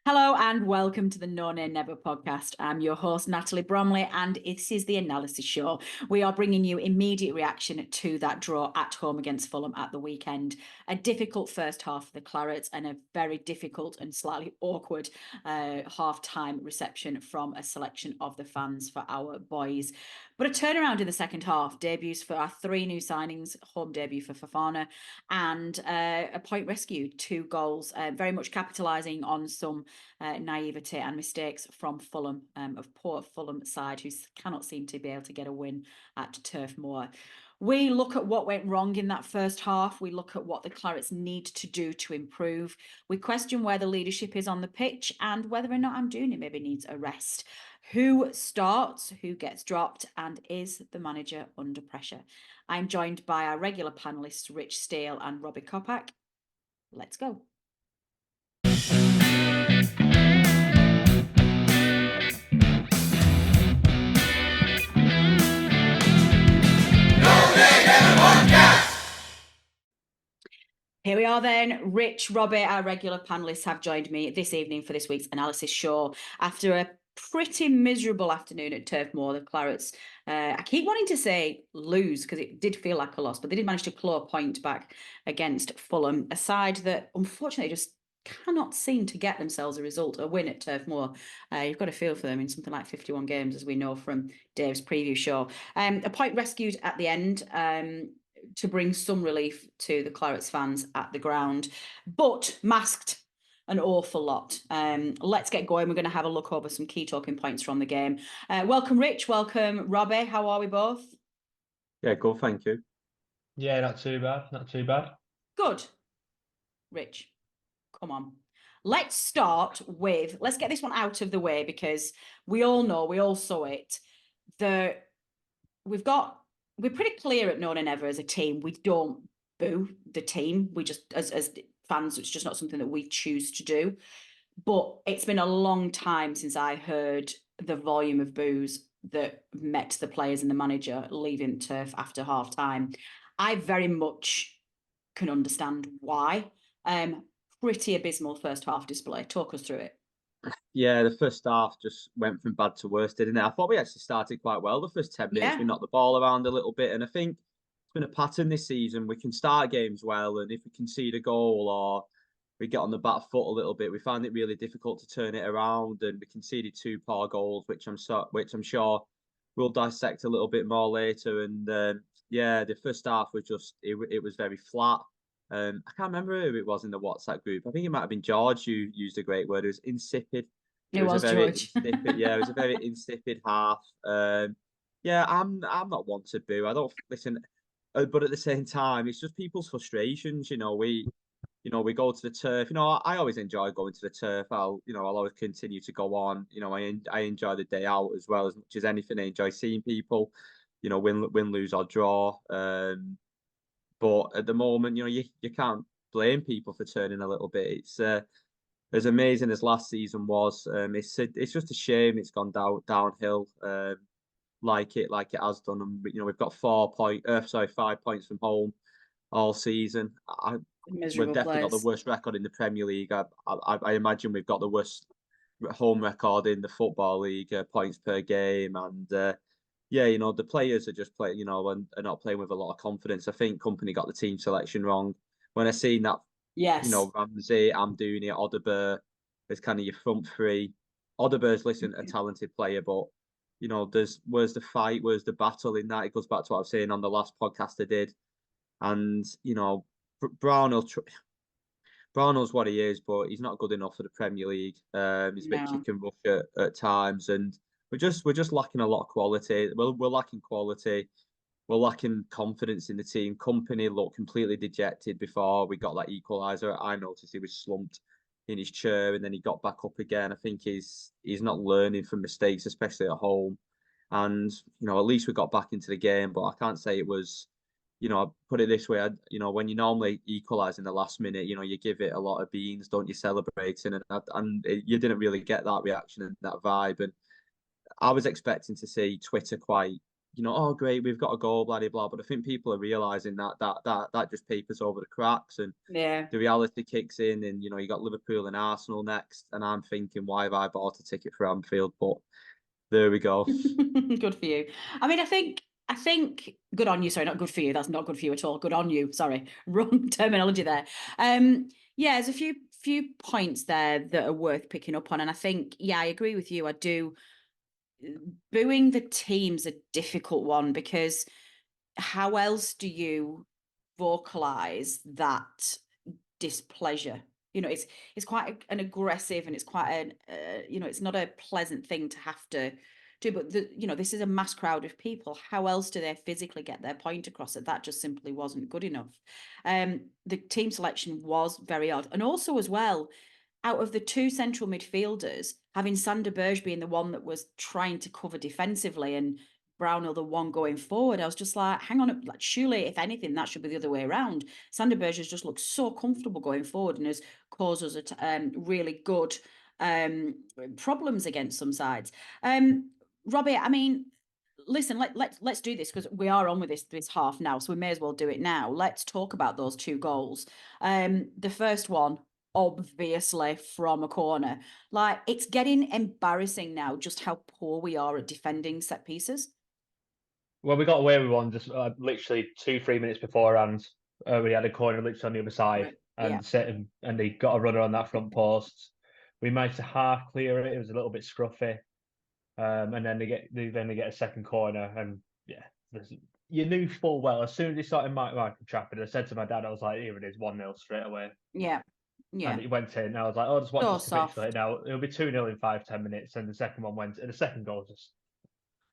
Hello and welcome to the No Nay Never podcast. I'm your host, Natalie Bromley, and this is the analysis show. We are bringing you immediate reaction to that draw at home against Fulham at the weekend. A difficult first half for the Clarets and a very difficult and slightly awkward half-time reception from a selection of the fans for our boys. But a turnaround in the second half, debuts for our three new signings, home debut for Fofana, and a point rescued, 2 goals, very much capitalising on some naivety and mistakes from Fulham, of poor Fulham side who cannot seem to be able to get a win at Turf Moor. We look at what went wrong in that first half. We look at what the Clarets need to do to improve. We question where the leadership is on the pitch and whether or not Amdouni maybe needs a rest. Who starts, who gets dropped, and is the manager under pressure? I'm joined by our regular panellists, Rich Steele and Robbie Kopak. Let's go. Here we are then. Rich, Robbie, our regular panellists have joined me this evening for this week's analysis show. After a pretty miserable afternoon at Turf Moor, the Clarets, I keep wanting to say lose because it did feel like a loss, but they did manage to claw a point back against Fulham, a side that unfortunately just cannot seem to get themselves a result, a win at Turf Moor. You've got a feel for them in something like 51 games, as we know from Dave's preview show. A point rescued at the end, to bring some relief to the Clarets fans at the ground, but masked an awful lot. Let's get going. We're going to have a look over some key talking points from the game. Welcome, Rich. Welcome, Robbie. How are we both? Yeah, good, thank you. Yeah, not too bad. Not too bad. Good. Rich, come on. Let's get this one out of the way because we all know, we all saw it. We're pretty clear at No Nay Never as a team. We don't boo the team. We just, as fans, it's just not something that we choose to do. But it's been a long time since I heard the volume of boos that met the players and the manager leaving turf after half time. I very much can understand why. Pretty abysmal first half display. Talk us through it. Yeah, the first half just went from bad to worse, didn't it? I thought we actually started quite well. The first 10 minutes, we knocked the ball around a little bit. And I think it's been a pattern this season. We can start games well, and if we concede a goal or we get on the back foot a little bit, we find it really difficult to turn it around. And we conceded 2 poor goals, which I'm sure we'll dissect a little bit more later. And yeah, the first half was just it was very flat. I can't remember who it was in the WhatsApp group. I think it might have been George who used a great word. It was insipid. It was a very George. insipid, yeah, it was a very insipid half. Yeah, I'm not one to boo. I don't listen, but at the same time, it's just people's frustrations. We go to the turf. I always enjoy going to the turf. I'll always continue to go on. I enjoy the day out as well as much as anything. I enjoy seeing people, win, lose or draw. But at the moment, you can't blame people for turning a little bit. It's as amazing as last season was. It's just a shame it's gone downhill like it has done. And we've got 5 points from home all season. We've definitely got the worst record in the Premier League. I imagine we've got the worst home record in the Football League, points per game, and yeah, the players are just playing, and are not playing with a lot of confidence. I think Kompany got the team selection wrong. When I seen that, yes, Ramsey, Amdouni, Odebear as kind of your front three. Odebear's a talented player, but where's the fight, where's the battle in that? It goes back to what I was saying on the last podcast I did, and Brownell's what he is, but he's not good enough for the Premier League. He's a bit kick and rush at times, and we're just lacking a lot of quality. We're lacking quality. We're lacking confidence in the team. Kompany looked completely dejected before we got that equaliser. I noticed he was slumped in his chair, and then he got back up again. I think he's not learning from mistakes, especially at home. And at least we got back into the game, but I can't say it was. I put it this way. When you normally equalise in the last minute, you give it a lot of beans, don't you, celebrating, and you didn't really get that reaction and that vibe. And I was expecting to see Twitter quite oh great, we've got a goal, blah blah blah. But I think people are realizing that just papers over the cracks, and Yeah. the reality kicks in, and you got Liverpool and Arsenal next, and I'm thinking, why have I bought a ticket for Anfield? But there we go. Good for you. I mean, I think good on you. Sorry, not good for you. That's not good for you at all. Good on you. Sorry, wrong terminology there. Yeah, there's a few points there that are worth picking up on, and I think, yeah, I agree with you. I do. Booing the team's a difficult one because how else do you vocalize that displeasure? It's quite an aggressive, and it's quite an it's not a pleasant thing to have to do. But this is a mass crowd of people. How else do they physically get their point across? That just simply wasn't good enough. The team selection was very odd, and also as well, out of the two central midfielders, having Sander Berge being the one that was trying to cover defensively and Brownhill the one going forward, I was just like, hang on, like, surely, if anything, that should be the other way around. Sander Berge has just looked so comfortable going forward and has caused us really good problems against some sides. Robbie, I mean, listen, let's do this because we are on with this half now, so we may as well do it now. Let's talk about those two goals. The first one, obviously from a corner. Like, it's getting embarrassing now just how poor we are at defending set pieces. Well, we got away with one just literally 2-3 minutes beforehand. We had a corner literally on the other side, Right. and Yeah. set him, and they got a runner on that front post. We managed to half clear it. It was a little bit scruffy, and then they get a second corner, and yeah, you knew full well as soon as they started Michael Trafford. I said to my dad, I was like, "Here it is, 1-0 straight away." Yeah. Yeah. And it went in. And I was like, "Oh, just watch So this capitulate soft. now. It'll be 2-0 in 5-10 minutes." And the second one went, and the second goal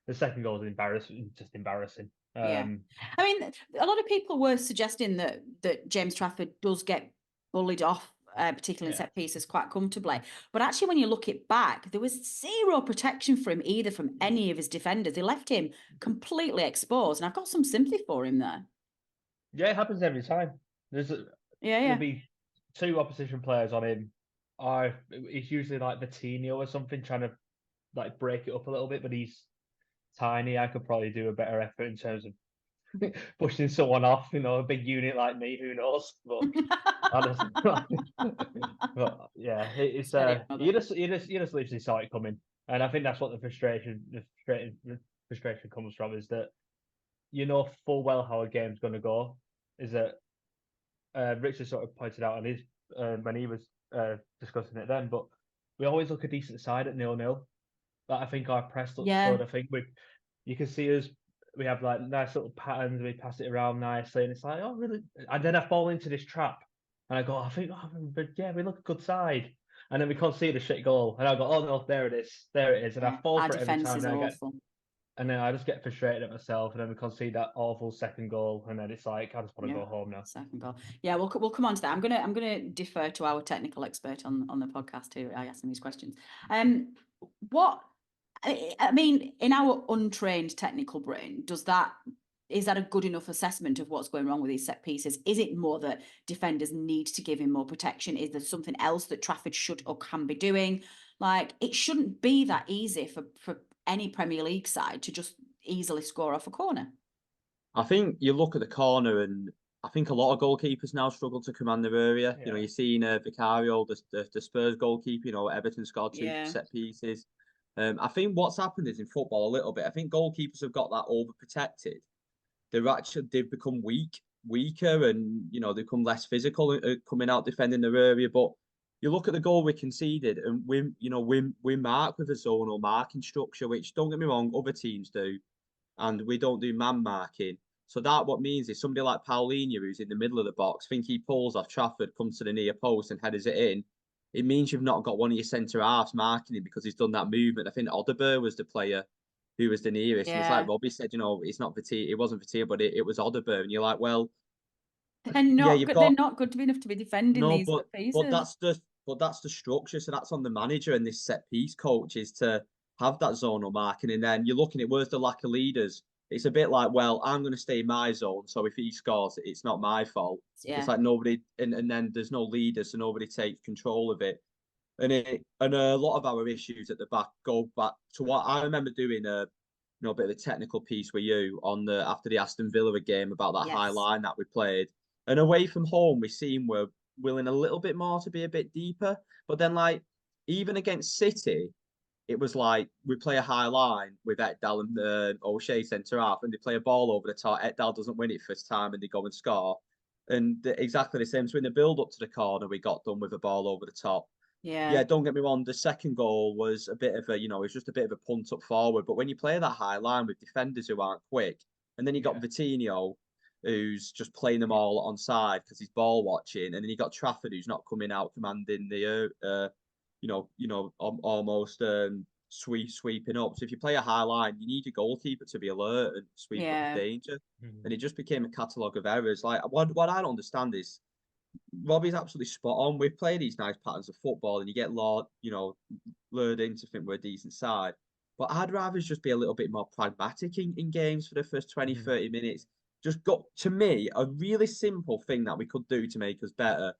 was embarrassing, just embarrassing. Yeah. I mean, a lot of people were suggesting that James Trafford does get bullied off, particularly in set pieces, quite comfortably. But actually, when you look it back, there was zero protection for him either from any of his defenders. They left him completely exposed, and I've got some sympathy for him there. Yeah, it happens every time. There'll be two opposition players on him. He's usually like Vitinho or something, trying to like break it up a little bit, but he's tiny. I could probably do a better effort in terms of pushing someone off. A big unit like me, who knows? But honestly, but yeah, it's you just literally saw it coming, and I think that's what the frustration comes from, is that full well how a game's going to go. Is that Richard sort of pointed out on his when he was discussing it then, but we always look a decent side at 0-0. Like, I think our press looks good. I think you can see us. We have like nice little patterns. We pass it around nicely, and it's like, oh really? And then I fall into this trap, and I go, I think, but yeah, we look a good side. And then we concede a shit goal, and I go, oh no, there it is, and I fall for it every time. And then I just get frustrated at myself, and then we concede that awful second goal, and then it's like, I just want to go home now. Second goal. Yeah, we'll come on to that. I'm gonna defer to our technical expert on the podcast who I ask them these questions. What I mean, in our untrained technical brain, is that a good enough assessment of what's going wrong with these set pieces? Is it more that defenders need to give him more protection? Is there something else that Trafford should or can be doing? Like, it shouldn't be that easy for any Premier League side to just easily score off a corner. I think you look at the corner, and I think a lot of goalkeepers now struggle to command their area. Yeah. You're seeing Vicario, the Spurs goalkeeper. Everton scored two set pieces. I think what's happened is in football a little bit. I think goalkeepers have got that overprotected. They've become weaker, and they become less physical coming out defending their area. But you look at the goal we conceded, and we mark with a zonal marking structure, which, don't get me wrong, other teams do, and we don't do man marking. So that what means is somebody like Paulinho, who's in the middle of the box, think he pulls off Trafford, comes to the near post and headers it in. It means you've not got one of your centre halves marking him because he's done that movement. I think Odegaard was the player who was the nearest. And it's like Robbie said, it's not Vitinho, it wasn't Vitinho, but it was Odegaard. And you're like, well, they're not good enough to be defending these pieces. But that's the structure. So that's on the manager and this set piece coach, is to have that zonal marking. And then you're looking at where's the lack of leaders. It's a bit like, well, I'm going to stay in my zone. So if he scores, it's not my fault. Yeah. It's like nobody, and then there's no leaders, so nobody takes control of it. And a lot of our issues at the back go back to what I remember doing a bit of a technical piece with you on after the Aston Villa game about that high Yes. line that we played. And away from home, we seem we're willing a little bit more to be a bit deeper. But then, like, even against City, it was like we play a high line with Ekdal and O'Shea centre half, and they play a ball over the top. Ekdal doesn't win it first time, and they go and score. And exactly the same. So in the build up to the corner, we got done with a ball over the top. Yeah. Yeah, don't get me wrong. The second goal was a bit of a, it's just a bit of a punt up forward. But when you play that high line with defenders who aren't quick, and then you got Vitinho, who's just playing them all on side because he's ball watching, and then you got Trafford, who's not coming out commanding the, almost sweeping up. So if you play a high line, you need your goalkeeper to be alert and sweep up the danger. And it just became a catalogue of errors. Like what I don't understand is Robbie's absolutely spot on. We play these nice patterns of football, and you get lured in to think we're a decent side. But I'd rather just be a little bit more pragmatic in games for the first 20, 30 minutes. Just got to me, a really simple thing that we could do to make us better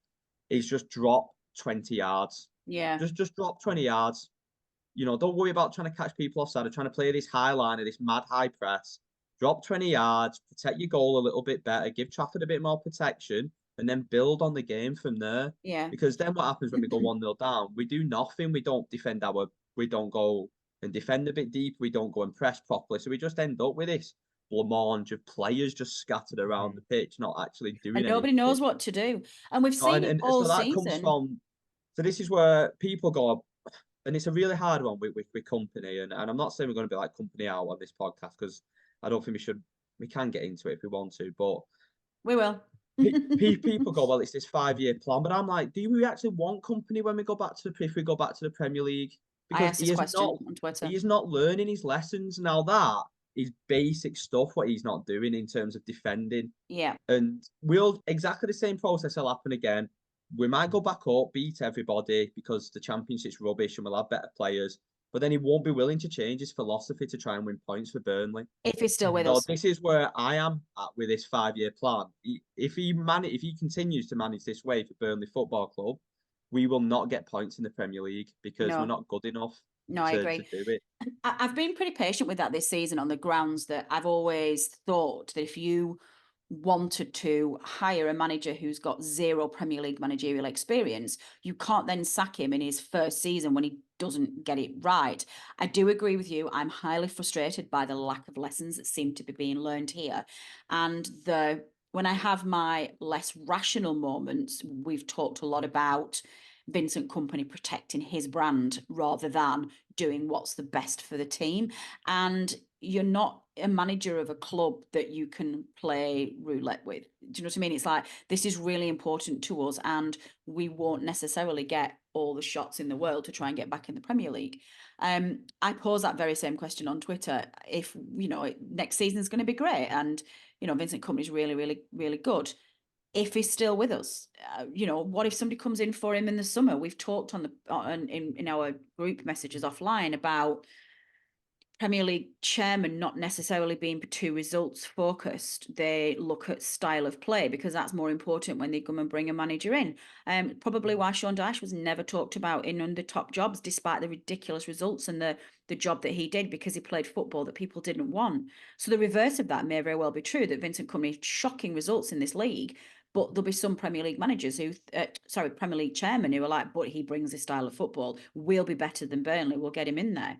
is just drop 20 yards. Yeah. Just drop 20 yards. Don't worry about trying to catch people offside or trying to play this high line or this mad high press. Drop 20 yards, protect your goal a little bit better, give Trafford a bit more protection, and then build on the game from there. Yeah. Because then what happens when we go 1-0 down? We do nothing. We don't we don't go and defend a bit deep. We don't go and press properly. So we just end up with this blancmange of players just scattered around the pitch, not actually doing And anything. nobody knows what to do. And we've seen it all so that season. comes from. So this is where people go, and it's a really hard one with Kompany. And I'm not saying we're going to be like Kompany out on this podcast because I don't think we should. We can get into it if we want to, but we will. People go, well, it's this 5-year plan, but I'm like, do we actually want Kompany when we go back to if we go back to the Premier League? Because he is not learning his lessons. Now that is basic stuff what he's not doing in terms of defending. Yeah. And exactly the same process will happen again. We might go back up, beat everybody because the championship's rubbish and we'll have better players. But then he won't be willing to change his philosophy to try and win points for Burnley. If he's still with us. This is where I am at with this 5-year plan. If he continues to manage this way for Burnley Football Club, we will not get points in the Premier League because we're not good enough I agree. to do it. I've been pretty patient with that this season on the grounds that I've always thought that if you wanted to hire a manager who's got 0 Premier League managerial experience, you can't then sack him in his first season when he doesn't get it right. I do agree with you. I'm highly frustrated by the lack of lessons that seem to be being learned here. And when I have my less rational moments, we've talked a lot about Vincent Kompany protecting his brand rather than doing what's the best for the team. And you're not a manager of a club that you can play roulette with. Do you know what I mean? It's like, this is really important to us and we won't necessarily get all the shots in the world to try and get back in the Premier League. I pose that very same question on Twitter. If, next season is going to be great and, Vincent Kompany is really, really, really good. If he's still with us, what if somebody comes in for him in the summer? We've talked in our group messages offline about Premier League chairman not necessarily being too results focused. They look at style of play because that's more important when they come and bring a manager in. Probably why Sean Dyche was never talked about in the top jobs, despite the ridiculous results and the job that he did, because he played football that people didn't want. So the reverse of that may very well be true, that Vincent Kompany shocking results in this league, but there'll be some Premier League managers Premier League chairman who are like, but he brings this style of football. We'll be better than Burnley. We'll get him in there.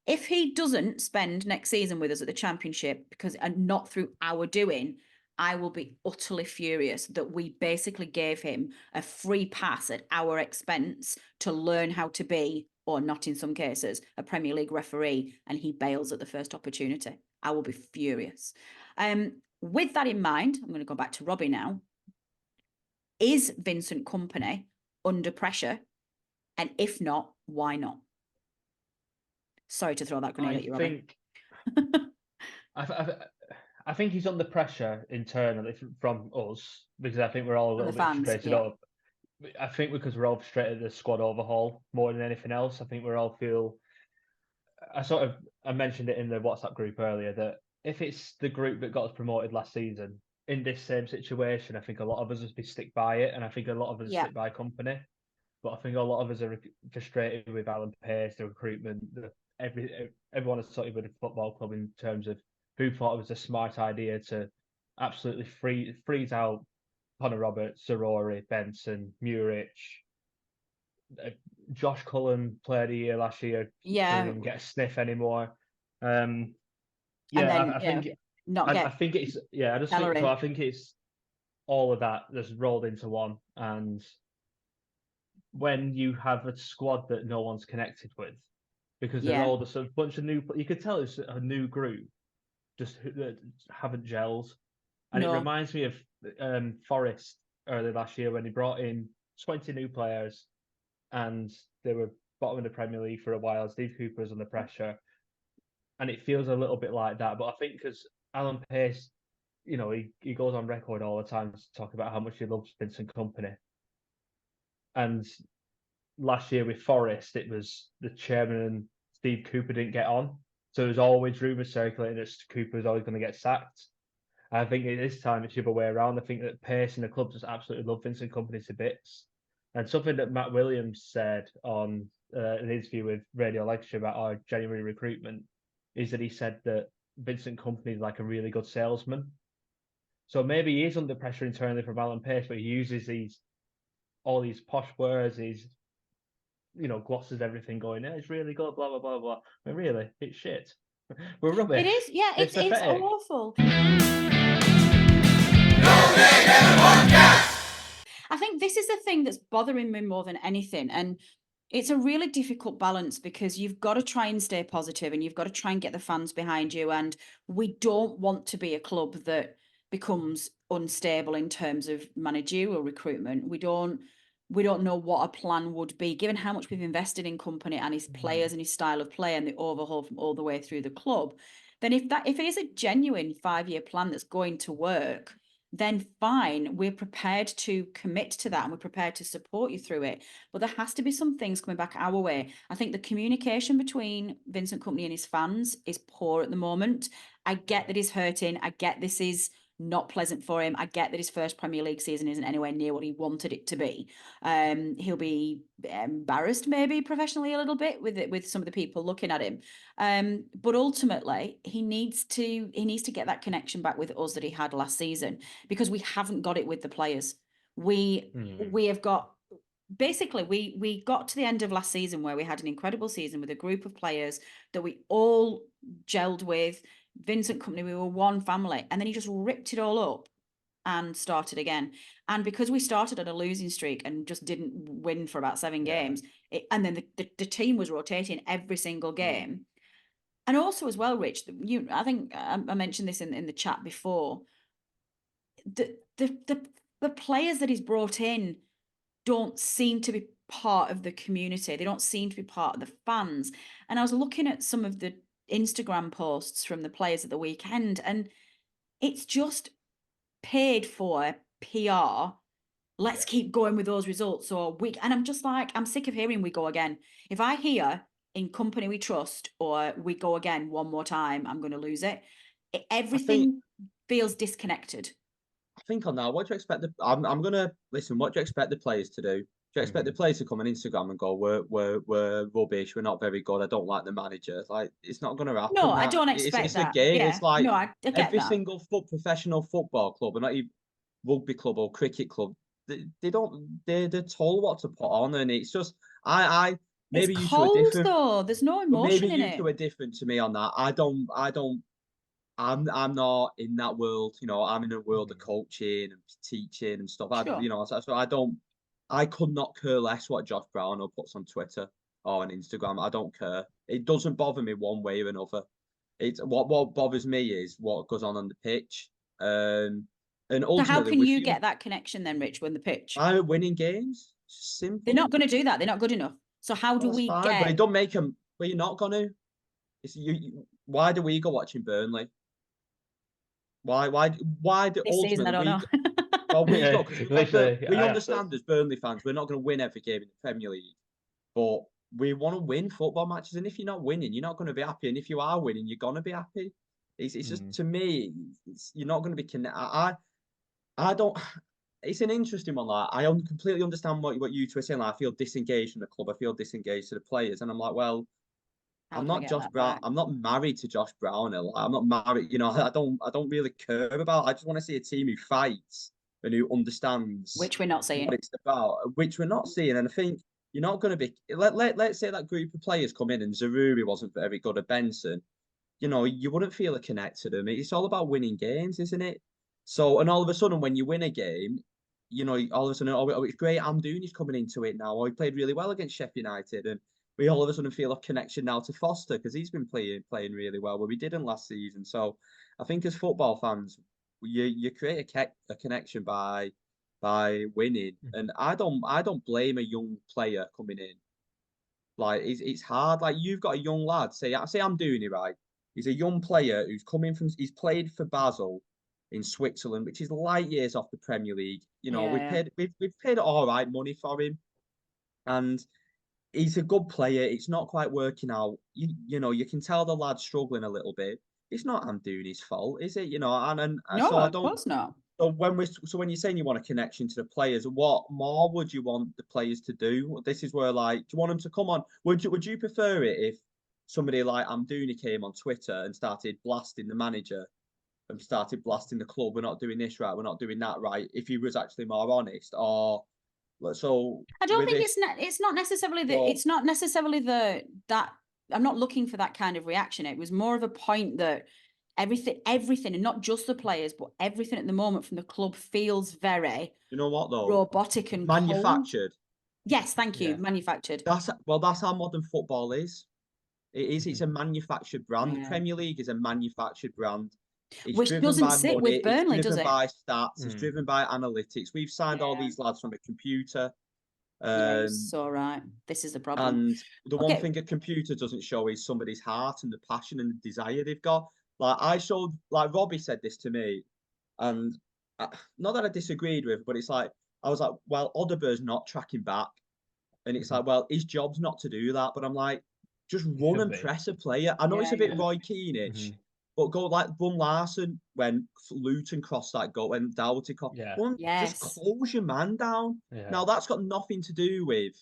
If he doesn't spend next season with us at the Championship and not through our doing, I will be utterly furious that we basically gave him a free pass at our expense to learn how to be, or not in some cases, a Premier League referee, and he bails at the first opportunity. I will be furious. With that in mind, I'm going to go back to Robbie now. Is Vincent Kompany under pressure? And if not, why not? Sorry to throw that grenade at you, Robbie. I think he's under pressure internally from us because I think we're all a little bit frustrated up. I think because we're all frustrated at the squad overhaul more than anything else. I think we all feel. I mentioned it in the WhatsApp group earlier that if it's the group that got us promoted last season in this same situation, I think a lot of us would stick by it, and I think a lot of us stick by Kompany. But I think a lot of us are frustrated with Alan Pace, the recruitment, everyone associated with the football club in terms of who thought it was a smart idea to absolutely freeze out Conor Roberts, Sorori, Benson, Muric. Josh Cullen played a year last year, didn't Yeah. even get a sniff anymore. And Yeah, then, I think not I get think it's I just think so. Bellerin. I think it's all of that just rolled into one. And when you have a squad that no one's connected with, because they're Yeah. all just a bunch of new, you could tell it's a new group, just that haven't gelled. And it No. reminds me of Forest early last year when he brought in 20 new players, and they were bottom of the Premier League for a while. Steve Cooper was under pressure, and it feels a little bit like that. But I think because Alan Pace, he goes on record all the time to talk about how much he loves Vincent Kompany. And last year with Forest, it was the chairman and Steve Cooper didn't get on. So there was always rumours circulating that Cooper was always going to get sacked. I think at this time it's the other way around. I think that Pace and the club just absolutely love Vincent Kompany to bits. And something that Matt Williams said on an interview with Radio Lancashire about our January recruitment is that he said that Vincent Kompany is like a really good salesman. So maybe he is under pressure internally from Alan Pace, but he uses all these posh words, glosses everything going, it's really good, blah, blah, blah, blah. But really, it's shit. We're rubbish. It is, yeah, it's pathetic. awful. I think this is the thing that's bothering me more than anything. And it's a really difficult balance because you've got to try and stay positive and you've got to try and get the fans behind you. And we don't want to be a club that becomes unstable in terms of managerial recruitment. We don't know what a plan would be, given how much we've invested in Kompany and his players and his style of play and the overhaul from all the way through the club. Then if it is a genuine 5-year plan that's going to work, then fine, we're prepared to commit to that and we're prepared to support you through it. But there has to be some things coming back our way. I think the communication between Vincent Kompany and his fans is poor at the moment. I get that he's hurting. I get this is not pleasant for him. I get that his first Premier League season isn't anywhere near what he wanted it to be. He'll be embarrassed maybe professionally a little bit with some of the people looking at him. But ultimately, he needs to get that connection back with us that he had last season, because we haven't got it with the players. We have got basically we got to the end of last season where we had an incredible season with a group of players that we all gelled with. Vincent Kompany, we were one family, and then he just ripped it all up and started again. And because we started on a losing streak and just didn't win for about 7 games, and then the team was rotating every single game. And also as well, Rich, I think I mentioned this in the chat before. The players that he's brought in don't seem to be part of the community. They don't seem to be part of the fans. And I was looking at some of the Instagram posts from the players at the weekend, and it's just paid for PR. Let's keep going with those results. And I'm just like, I'm sick of hearing we go again. If I hear in Kompany we trust or we go again one more time, I'm going to lose it. Everything feels disconnected. I think on that, what do you expect? I'm gonna listen. What do you expect the players to do? Do you expect the players to come on Instagram and go, "We're rubbish. We're not very good. I don't like the manager." Like, it's not gonna happen. No, I don't expect it's that. a game. Yeah. It's like no, I get every that. single professional football club, and not even rugby club or cricket club. They're told what to put on, and it's just maybe It's you two are cold different. though. There's no But maybe emotion in you it. two are different to me on that. I'm not in that world. I'm in a world of coaching and teaching and stuff. Sure. So I could not care less what Josh Brownell puts on Twitter or on Instagram. I don't care. It doesn't bother me one way or another. It's what bothers me is what goes on the pitch. And So how ultimately, can you get that connection then, Rich, when the pitch? I'm winning games. Simple. They're not going to do that. They're not good enough. So how do That's we fine, but it get? don't make them. Well, you're not gonna. It's why do we go watching Burnley? Why do This season, I don't know. well, we go because we I understand as Burnley fans, we're not going to win every game in the Premier League, but we want to win football matches. And if you're not winning, you're not going to be happy. And if you are winning, you're going to be happy. It's just to me, you're not going to be connected. I don't. It's an interesting one. Like I completely understand what you two are saying. Like I feel disengaged from the club. I feel disengaged to the players, and I'm like, well, How I'm do I not get Josh that Brown. back? I'm not married to Josh Brown. I'm not married. I don't really care about. I just want to see a team who fights and who understands Which we're not what seeing. it's about, which we're not seeing. And I think you're not going to be. Let's say that group of players come in and Zaruri wasn't very good at Benson. You wouldn't feel a connect to them. It's all about winning games, isn't it? So, and all of a sudden, when you win a game, all of a sudden, oh, it's great. Amdouni's coming into it now. Oh, he played really well against Sheffield United, and we all of a sudden feel a connection now to Foster because he's been playing really well, where we didn't last season. So, I think as football fans, you create a connection by winning, and I don't blame a young player coming in. Like it's hard. Like you've got a young lad. Say I'm doing it right. He's a young player who's coming from. He's played for Basel in Switzerland, which is light years off the Premier League. Yeah. We've paid all right money for him, and he's a good player. It's not quite working out. You can tell the lad's struggling a little bit. It's not Amdouni's fault, is it? And No, so I of don't. course not. So when you're saying you want a connection to the players, what more would you want the players to do? This is where do you want them to come on? Would you prefer it if somebody like Amdouni came on Twitter and started blasting the manager and started blasting the club? We're not doing this right. We're not doing that right. If he was actually more honest, or so I don't with think this, it's not necessarily well, that I'm not looking for that kind of reaction. It was more of a point that everything, and not just the players, but everything at the moment from the club feels very you know what though, robotic and cold. manufactured. Yes, thank you. Yeah. Manufactured. That's how modern football is. It is. It's a manufactured brand. The Yeah. Premier League is a manufactured brand. It's Which driven doesn't by sit money. with It's Burnley, does driven it? by stats. It's Mm. driven by analytics. We've signed all Yeah. these lads from a computer. Yeah, you're Um, so right. This is the problem. and the one Okay. thing a computer doesn't show is somebody's heart and the passion and the desire they've got. Like Robbie said this to me, and not that I disagreed with, but it's like, I was like, well, Odeber's not tracking back. And it's like, well, his job's not to do that. But I'm like, just It run should and be. press a player. I know it's Yeah, a bit yeah. Roy Keane-ish, Mhm. but go like run Larson when Luton crossed that goal, when Doughty crossed. Yeah. Just Yes. close your man down. Yeah. Now that's got nothing to do with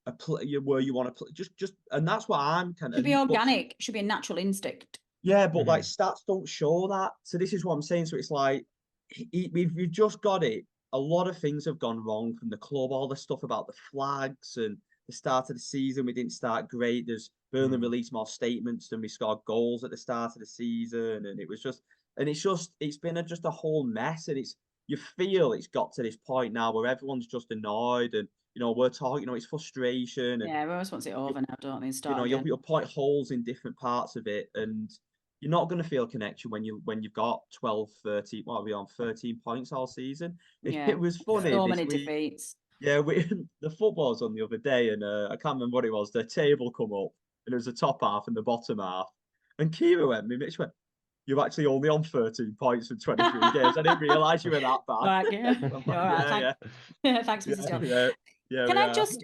a play where you want to play. And that's what I'm kind Should of. be But organic. Should be a natural instinct. yeah, but like Mhm. stats don't show that. So this is what I'm saying. So it's like we've just got it. A lot of things have gone wrong from the club. All the stuff about the flags and the start of the season, we didn't start great. There's Burnley Mm. released more statements than we scored goals at the start of the season, and it's been just a whole mess. And you feel it's got to this point now where everyone's just annoyed, and we're talking. It's frustration, and Yeah, everyone just wants it over now, don't they? And start you'll again. point holes in different parts of it, and you're not going to feel a connection when you've got 12, 13, what are we on, 13 points all season. Yeah. It was funny So this many week. defeats. Yeah, the football's on the other day, and I can't remember what it was. The table come up, and it was the top half and the bottom half. And Kira Mitch went, "You're actually only on 13 points in 23 games. I didn't realise you were that All bad." right, yeah. I'm All like, right, yeah, thanks, yeah, Mrs. Joe. yeah, yeah, Can we I are. just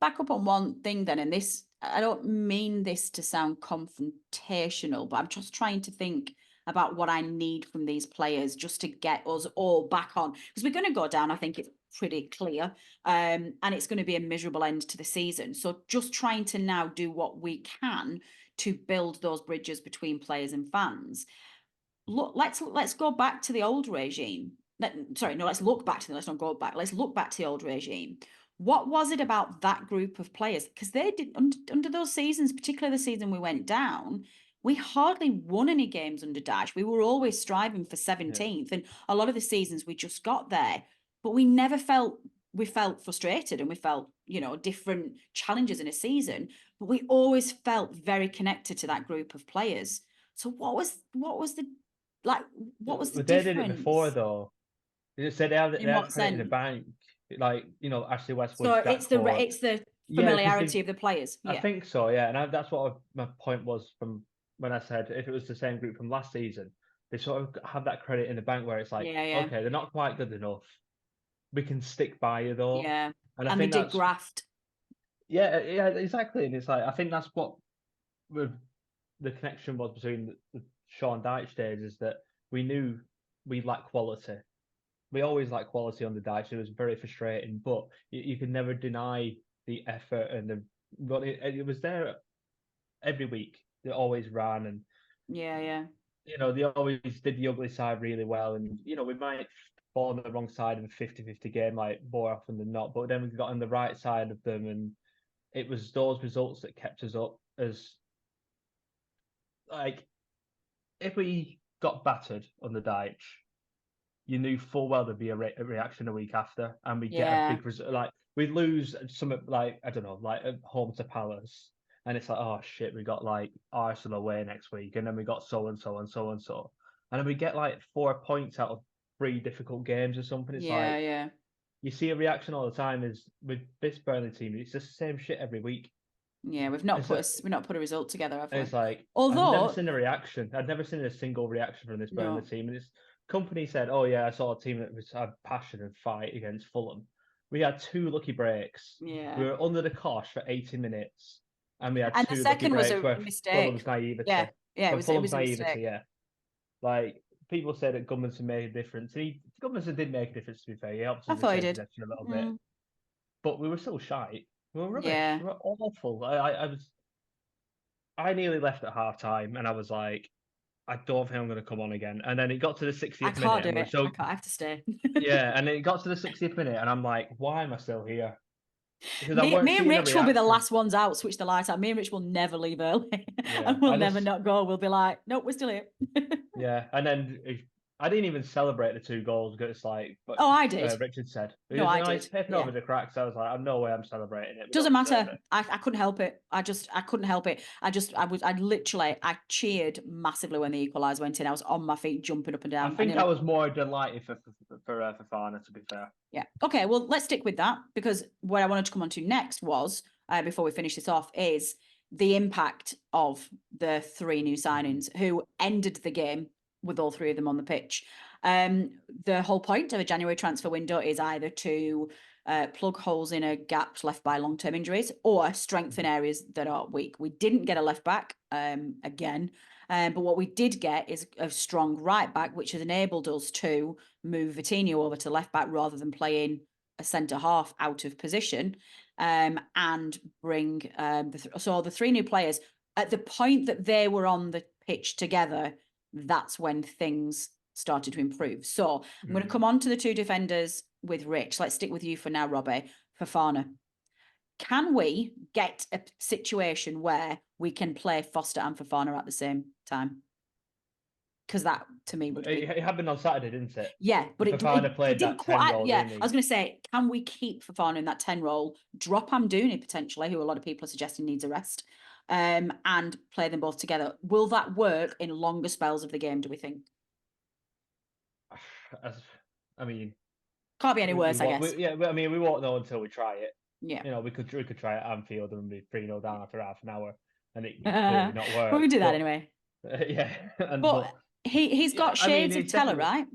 back up on one thing then? And this, I don't mean this to sound confrontational, but I'm just trying to think about what I need from these players just to get us all back on. Because we're going to go down, I think it's pretty clear. And it's going to be a miserable end to the season. So just trying to now do what we can to build those bridges between players and fans. Look, let's go back to the old regime. Let's look back to let's not go back. Let's look back to the old regime. What was it about that group of players? Because they did under those seasons, particularly the season we went down, we hardly won any games under Dash. We were always striving for 17th, and a lot of the seasons we just got there, but we never felt frustrated, and we felt different challenges in a season, but we always felt very connected to that group of players. So what was the like, what was the But they did it before difference? though. They just said they In had what credit in the sense? bank, like Ashley So Westwood, Jack Cork. it's the Yeah, because familiarity of the players. I Yeah. think so. Yeah, and that's what my point was from when I said if it was the same group from last season, they sort of have that credit in the bank where it's like, Yeah, yeah. okay, they're not quite good enough. We can stick by you though, Yeah. and I And they think did that's graft. yeah, exactly. And it's like I think that's what the connection was between the Sean Dyche days is that we knew we lacked quality. We always lacked quality on the Dyche. It was very frustrating, but you could never deny the effort and but it was there every week. They always ran, and Yeah. they always did the ugly side really well. And we might fall on the wrong side of a 50-50 game, like more often than not. But then we got on the right side of them, and it was those results that kept us up. As like, if we got battered on the Dyche, you knew full well there'd be a reaction a week after, and we get a Yeah. big result. Like, we lose something like, I don't know, like at home to Palace, and it's like, oh shit, we got like Arsenal away next week, and then we got so and so and so and so, and then we get like 4 points out of 3 difficult games or something. It's like, Yeah. you see a reaction all the time. Is with this Burnley team, it's just the same shit every week. Yeah, we've not It's put a result together, have and we? it's like, I've never Although, seen a reaction. I've never seen a single reaction from this Burnley no, team. And this Kompany said, "Oh yeah, I saw a team that had passion and fight against Fulham." We had 2 lucky breaks. yeah. We were under the cosh for 80 minutes, and we had And the 2 lucky second was breaks a where mistake. Fulham's naivety. Yeah, it For was Fulham's a naivety, mistake. yeah. Like, people say that Gudmundsson made a difference. Gudmundsson did make a difference, to be fair. He helped us I in the thought he change did. possession a little bit, but we were still shite. We were rubbish. Yeah. We were awful. I nearly left at half time, and I was like, I don't think I'm going to come on again. And then it got to the 60th I minute, can't do and we were it. so, I have to stay. yeah. And then it got to the 60th minute, and I'm like, why am I still here? Because I Me weren't and seeing a Rich will be the reaction. last ones out, switch the lights out. Me and Rich will never leave early. Yeah, And we'll I never just, not go. We'll be like, nope, we're still here. yeah. And then I didn't even celebrate the 2 goals because, like, but Oh, I did. Richard said, No, I It's did. taken Yeah. over the cracks. I was like, I'm no way I'm celebrating it. We Doesn't don't deserve matter. it. I couldn't help it. I couldn't help it. I cheered massively when the equaliser went in. I was on my feet, jumping up and I down. think I was more delighted for Fofana, to be fair. Yeah. Okay. Well, let's stick with that, because what I wanted to come on to next was, before we finish this off, is the impact of the 3 new signings who ended the game with all 3 of them on the pitch. The whole point of a January transfer window is either to plug holes in a gaps left by long-term injuries or strengthen areas that are weak. We didn't get a left back again, but what we did get is a strong right back, which has enabled us to move Vitinho over to left back rather than playing a centre half out of position, and bring the 3 new players at the point that they were on the pitch together. That's when things started to improve. So I'm going to come on to the 2 defenders with Rich. Let's stick with you for now, Robbie. Fofana. Can we get a situation where we can play Foster and Fofana at the same time? Because that, to me, would be... It happened on Saturday, didn't it? Yeah, but Fofana played didn't that 10 quite... role, Yeah, didn't he? I was going to say, can we keep Fofana in that 10 role, drop Amdouni potentially, who a lot of people are suggesting needs a rest, and play them both together? Will that work in longer spells of the game, do we think? I mean, can't be any worse, I guess. I mean, we won't know until we try it. Yeah. We could try it at Anfield and be 3-0 down after half an hour, and it clearly not work. But we do that anyway. Yeah, but he's got shades of Teller, right?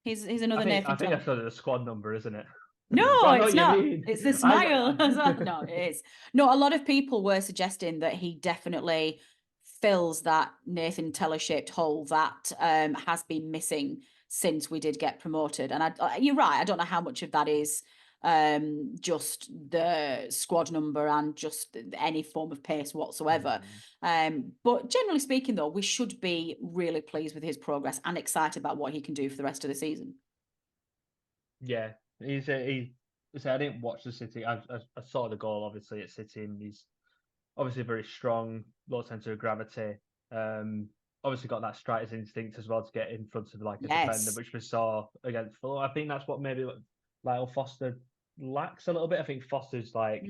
He's another Nathan. I think that's sort of the squad number, isn't it? No, it's not. It's the smile. No, it is. No, a lot of people were suggesting that he definitely fills that Nathan Teller-shaped hole that has been missing since we did get promoted. And you're right. I don't know how much of that is just the squad number and just any form of pace whatsoever. But generally speaking, though, we should be really pleased with his progress and excited about what he can do for the rest of the season. Yeah, I didn't watch the City. I saw the goal, obviously, at City, and he's obviously very strong, low centre of gravity. Obviously got that striker's instinct as well to get in front of like a defender, which we saw against Fulham. I think that's what maybe Lyle Foster lacks a little bit. I think Foster's like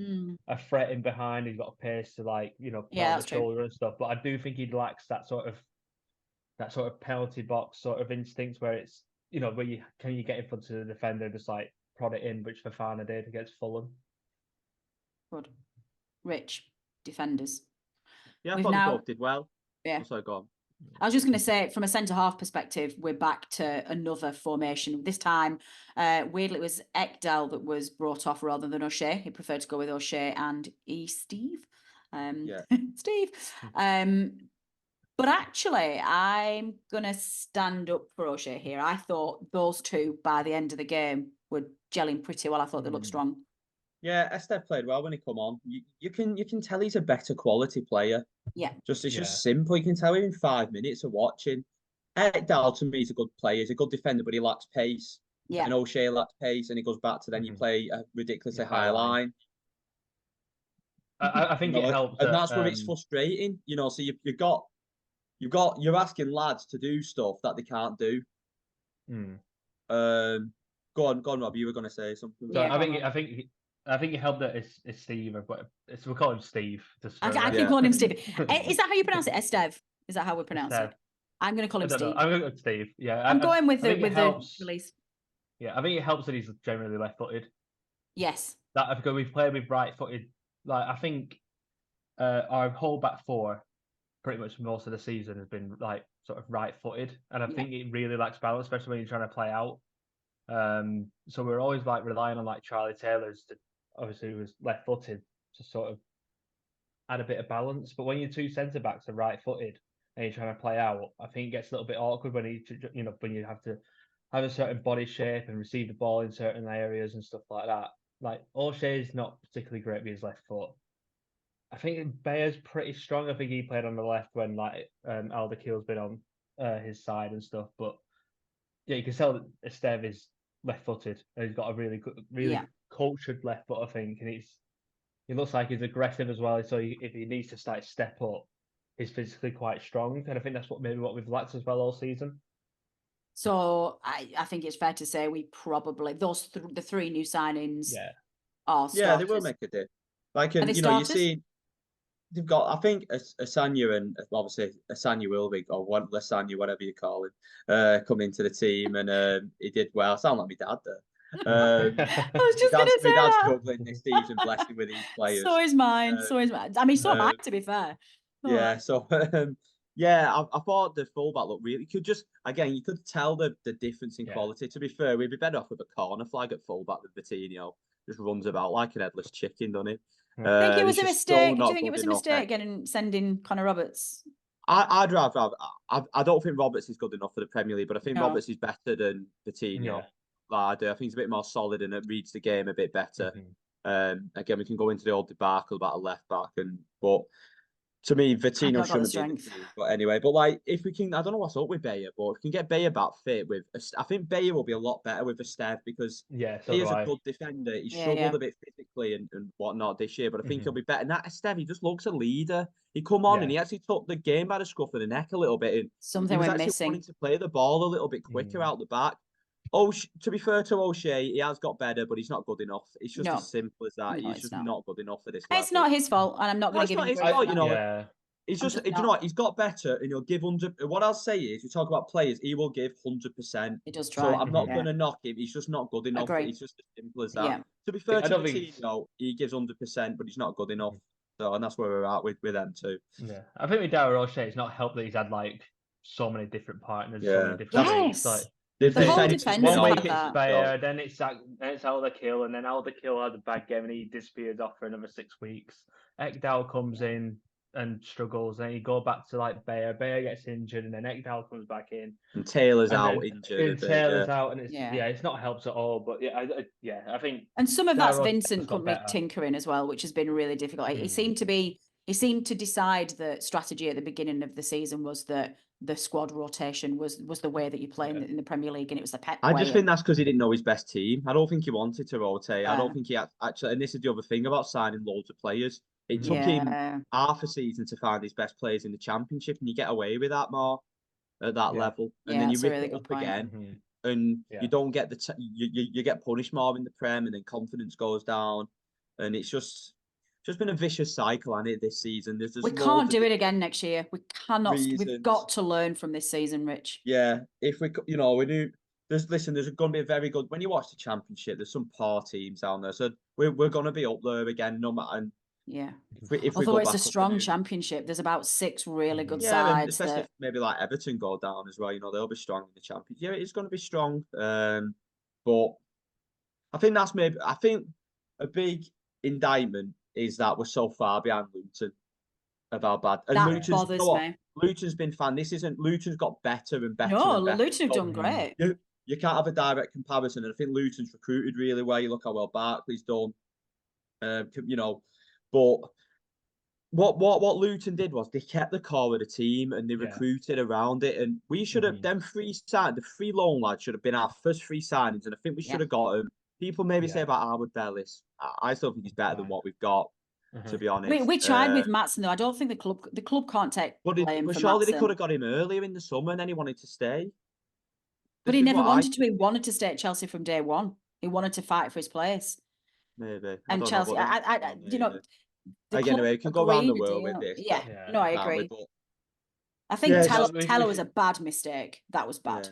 a threat in behind. He's got a pace to like put on the shoulder and stuff. But I do think he lacks that sort of penalty box sort of instinct where it's where you get in front of the defender and just like prod it in, which Fofana did against Fulham. Good. Rich, defenders. Yeah, I thought both did well. Yeah. So go on. I was just going to say, from a centre-half perspective, we're back to another formation. This time, weirdly, it was Ekdal that was brought off rather than O'Shea. He preferred to go with O'Shea and Steve. Steve. But actually, I'm going to stand up for O'Shea here. I thought those 2, by the end of the game, were gelling pretty well. I thought they looked strong. Yeah, Esteve played well when he come on. You can tell he's a better quality player. Yeah. It's Yeah. just simple. You can tell in 5 minutes of watching. Ekdal to me is a good player. He's a good defender, but he lacks pace. Yeah. And O'Shea lacks pace, and he goes back to then you play a ridiculously Yeah, high line. I think it helps and that, that's where it's frustrating. So you're asking lads to do stuff that they can't do. Go on, Rob. You were going to say something. So Yeah, I think it helped that it's Steve, but we'll call him Steve. Just for, I keep calling him Steve. Is that how you pronounce it? Esteve? Is that how we pronounce it? I'm going to call him Steve. I'm going to go Steve. Yeah, I'm going with the helps, release. Yeah, I think it helps that he's generally left-footed. Yes. That because we've played with right-footed. Like I think our whole back four, pretty much most of the season, has been like sort of right-footed, and I think it really lacks balance, especially when you're trying to play out. So we're always like relying on like Charlie Taylor's to obviously who was left-footed to sort of add a bit of balance. But when your two centre backs are right-footed and you're trying to play out, I think it gets a little bit awkward when you have to have a certain body shape and receive the ball in certain areas and stuff like that. Like O'Shea's not particularly great with his left foot. I think Bayer's pretty strong. I think he played on the left when like Alderkeel's been on his side and stuff. But yeah, you can tell that Esteve is left-footed and he's got a really good, really cultured left foot, I think, and he looks like he's aggressive as well. So if he needs to step up, he's physically quite strong, and I think that's what we've lacked as well all season. So I think it's fair to say we probably the three new signings. Are starters. Yeah, they will make a difference. Like you see, they've got. I think Asanya and obviously Asanya will be or one Lasagna, whatever you call him, come into the team and he did well. I sound like my dad there. I was just going to say my dad's that. struggling this season, blessed with these players. So is mine. I mean, so am I, to be fair. Yeah. So I thought the fullback looked really. You could tell the difference in quality. To be fair, we'd be better off with a corner flag at fullback than Vitinho. Just runs about like an headless chicken, doesn't he? I think it was a mistake. Do you think it was a mistake sending Conor Roberts? I'd rather. I don't think Roberts is good enough for the Premier League, but I think Roberts is better than Vitinho. I do. I think he's a bit more solid and it reads the game a bit better. Again, we can go into the old debacle about a left back, but to me, Vitinho shouldn't be in the team. But anyway, if we can, I don't know what's up with Bayer, but if we can get Bayer back fit I think Bayer will be a lot better with Esteve because he is a good defender. He struggled a bit physically and whatnot this year, but I think he'll be better. And that Esteve, he just looks a leader. He come on and he actually took the game by the scruff of the neck a little bit. And something we're missing. Wanting to play the ball a little bit quicker out the back. To be fair to O'Shea, he has got better, but he's not good enough. It's just as simple as that. He's just not good enough for this level. It's not his fault, and I'm not going to give him credit. It's just, he's got better, and he'll give 100. What I'll say is, we talk about players, he will give 100%. He does try. So I'm not going to knock him. He's just not good enough. It's just as simple as that. Yeah. To be fair to Vitinho, he gives 100%, but he's not good enough. So, and that's where we're at with them too. Yeah, I think with Darrell O'Shea, it's not helped that he's had like so many different partners. So many different leagues. Like, the whole defense one week it's Bayer, then it's Alderkill, and then Alderkill had a bad game and he disappears off for another 6 weeks. Ekdal comes in and struggles, and you go back to like Bayer gets injured, and then Ekdal comes back in. And Taylor's out injured. And Taylor's out, and it's not helped at all. But I think. And some of that's Vincent tinkering as well, which has been really difficult. He seemed to decide the strategy at the beginning of the season was that the squad rotation was the way that you play in the Premier League, and it was the Pep way. I just think that's because he didn't know his best team. I don't think he wanted to rotate. I don't think he actually, and this is the other thing about signing loads of players. It took him half a season to find his best players in the Championship, and you get away with that more at that level. And then you rip it up again, and you don't get you get punished more in the Prem, and then confidence goes down, and it's just been a vicious cycle, hasn't it, this season? We can't do it again next year. We cannot. We've got to learn from this season, Rich. Yeah, if we do. There's going to be a very good. When you watch the Championship, there's some poor teams down there, so we're going to be up there again, no matter. And although it's a strong Championship, there's about 6 really good sides. Especially if maybe like Everton go down as well. They'll be strong in the Championship. Yeah, it's going to be strong. But I think a big indictment is that we're so far behind Luton of how bad. And that bothers me. Luton's been fan. Luton's got better and better. No, and better. Luton have done great. You can't have a direct comparison, and I think Luton's recruited really well. You look how well Barkley's done. You know, but what Luton did was they kept the core of the team and they recruited around it. And we should have them the three loan lads should have been our first three signings, and I think we should have got them. People maybe say about Howard Bellis. I still think he's better than what we've got, to be honest. We tried with Maatsen though. I don't think the club can't take blame for surely they Maatsen. could have got him earlier in the summer, and then he wanted to stay. But he never wanted to. He wanted to stay at Chelsea from day one. He wanted to fight for his place. Maybe. And Chelsea, you know, anyway, you can go around the world with this. Yeah, no, I agree. I think Teller was a bad mistake. That was bad.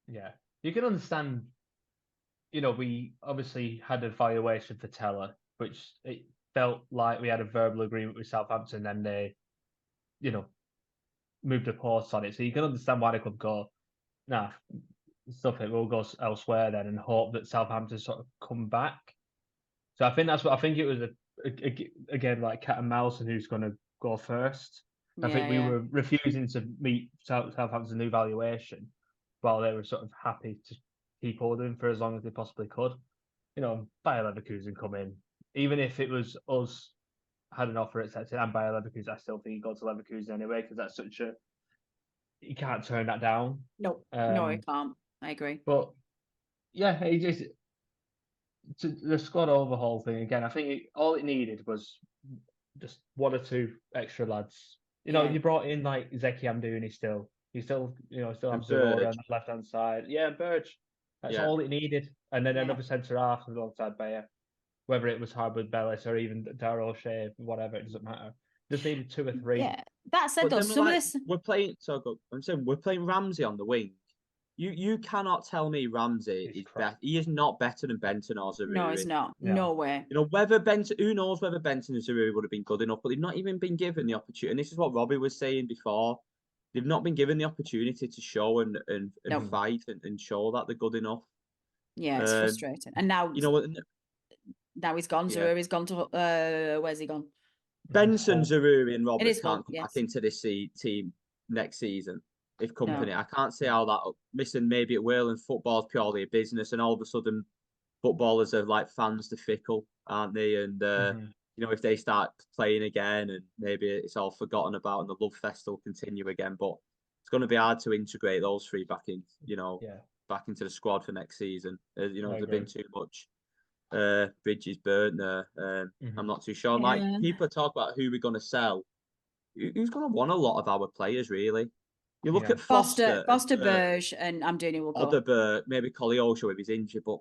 Yeah, you can understand. You know, we obviously had a valuation for Teller, which it felt like we had a verbal agreement with Southampton, and they, you know, moved a pause on it. So you can understand why they could go, nah, stuff it, we'll go elsewhere then, and hope that Southampton sort of come back. So I think that's what I think it was again like cat and mouse, and who's going to go first. I think we were refusing to meet Southampton's new valuation, while they were sort of happy to keep holding for as long as they possibly could. You know, Bayer Leverkusen come in, even if it was us had an offer accepted and Bayer Leverkusen, I still think he'd go to Leverkusen anyway, because that's such a, you can't turn that down. No, no, I can't. I agree. But yeah, he just the squad overhaul thing again. I think all it needed was just one or two extra lads. You know, you brought in like Zeki Amdouni still. You still have Zarora on the left hand side. Yeah, and Burge. That's all it needed. And then another centre half alongside Bayer. Whether it was Harwood Bellis or even Darryl Shea, whatever, it doesn't matter. Just needed two or three. Yeah. That said, though, some of this we're playing. I'm saying we're playing Ramsey on the wing. You cannot tell me Ramsey is better. He is not better than Benton or Zaroury. No, he's not. No way. You know, whether Benton, who knows whether Benton and Zaroury would have been good enough, but they've not even been given the opportunity. And this is what Robbie was saying before. They've not been given the opportunity to show and fight and show that they're good enough. Yeah, it's frustrating. And now, you know, now he's gone. Zaroury's gone to where's he gone? Benson, Zaroury, and Roberts can't come back into this team next season. If Kompany, I can't see how that missing maybe it will, and football's purely a business, and all of a sudden footballers are like fans to fickle, aren't they? And you know, if they start playing again and maybe it's all forgotten about and the love fest will continue again, but it's going to be hard to integrate those three back in, you know, back into the squad for next season. You know, there's been too much bridges burnt there. I'm not too sure. Like people talk about who we're going to sell. Who's going to want a lot of our players, really? You look at Foster, Burge, and Amdouni will go. Odeberg, maybe Koleosho if he's injured, but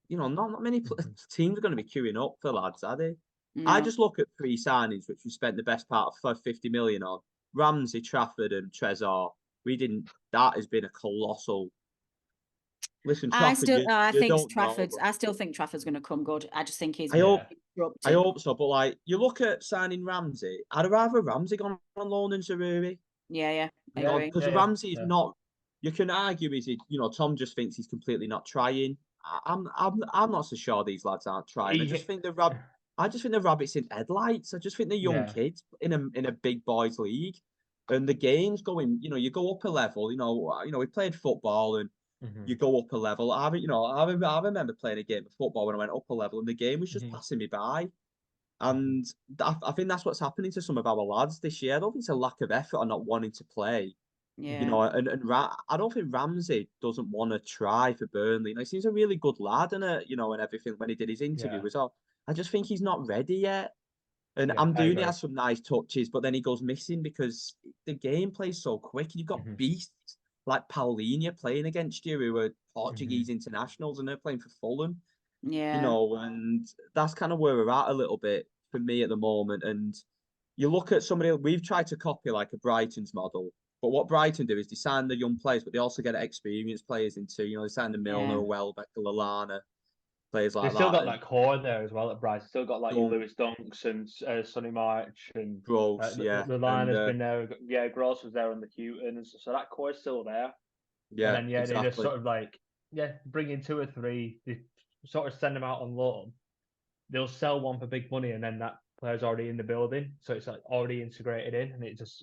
you know, not many teams are going to be queuing up for lads, are they? No. I just look at three signings, which we spent the best part of 50 million on: Ramsey, Trafford, and Trezor. We didn't. That has been a colossal. Listen, Trafford, I still think Trafford's going to come good. I just think he's. I hope so, but like you look at signing Ramsey, I'd rather Ramsey gone on loan than Zaroury. Yeah. Because Ramsey is not. You can argue, is he? You know, Tom just thinks he's completely not trying. I'm not so sure these lads aren't trying. I just think the rabbits in headlights. I just think they're young kids in a big boys league, and the game's going. You know, you go up a level. You know, we played football and you go up a level. I remember playing a game of football when I went up a level, and the game was just passing me by. And I think that's what's happening to some of our lads this year. I don't think it's a lack of effort or not wanting to play. Yeah. You know, I don't think Ramsey doesn't want to try for Burnley. You know, he seems a really good lad, and and everything when he did his interview was all. I just think he's not ready yet. And Amdouni has some nice touches, but then he goes missing because the game plays so quick. You've got beasts like Paulinho playing against you who are Portuguese internationals, and they're playing for Fulham. Yeah. You know, and that's kind of where we're at a little bit for me at the moment. And you look at somebody, we've tried to copy like a Brighton's model, but what Brighton do is they sign the young players, but they also get experienced players into, you know, they sign the Milner, Welbeck, Lallana, players like that. They've still got that core there as well at Brighton. Still got like Lewis Dunks and Sonny March and Gross, Lallana's been there. Yeah, Gross was there on the Houghton and so that core is still there. Yeah, and then they just sort of like bring in two or three. They sort of send them out on loan. They'll sell one for big money, and then that player's already in the building, so it's like already integrated in, and it's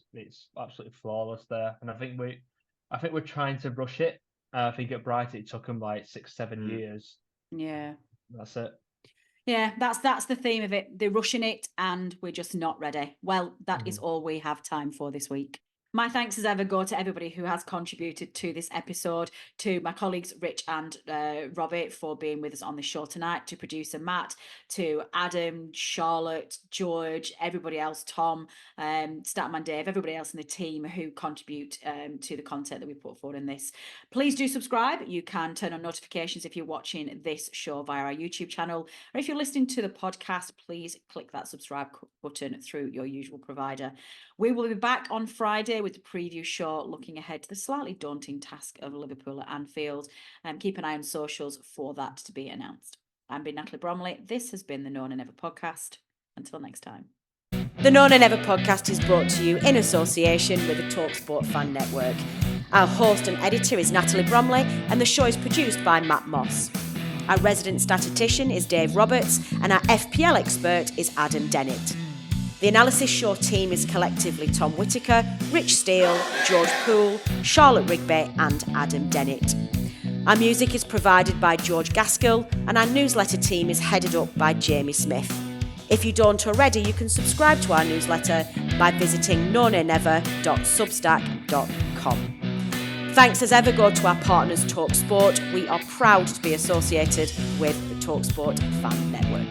absolutely flawless there. And I think we're trying to rush it. I think at Brighton it took them like 6-7 years. Yeah, that's it. Yeah, that's the theme of it. They're rushing it and we're just not ready. Well, that is all we have time for this week. My thanks as ever go to everybody who has contributed to this episode, to my colleagues Rich and Robert for being with us on the show tonight, to producer Matt, to Adam, Charlotte, George, everybody else, Tom, Statman Dave, everybody else in the team who contribute to the content that we put forward in this. Please do subscribe. You can turn on notifications if you're watching this show via our YouTube channel, or if you're listening to the podcast, please click that subscribe button through your usual provider. We will be back on Friday with the preview show, looking ahead to the slightly daunting task of Liverpool at Anfield. Keep an eye on socials for that to be announced. I've been Natalie Bromley. This has been the No Nay Never podcast. Until next time. The No Nay Never podcast is brought to you in association with the TalkSport Fan Network. Our host and editor is Natalie Bromley, and the show is produced by Matt Moss. Our resident statistician is Dave Roberts, and our FPL expert is Adam Dennett. The Analysis Show team is collectively Tom Whittaker, Rich Steele, George Poole, Charlotte Rigby and Adam Dennett. Our music is provided by George Gaskell, and our newsletter team is headed up by Jamie Smith. If you don't already, you can subscribe to our newsletter by visiting nonaynever.substack.com. Thanks as ever go to our partners TalkSport. We are proud to be associated with the TalkSport Fan Network.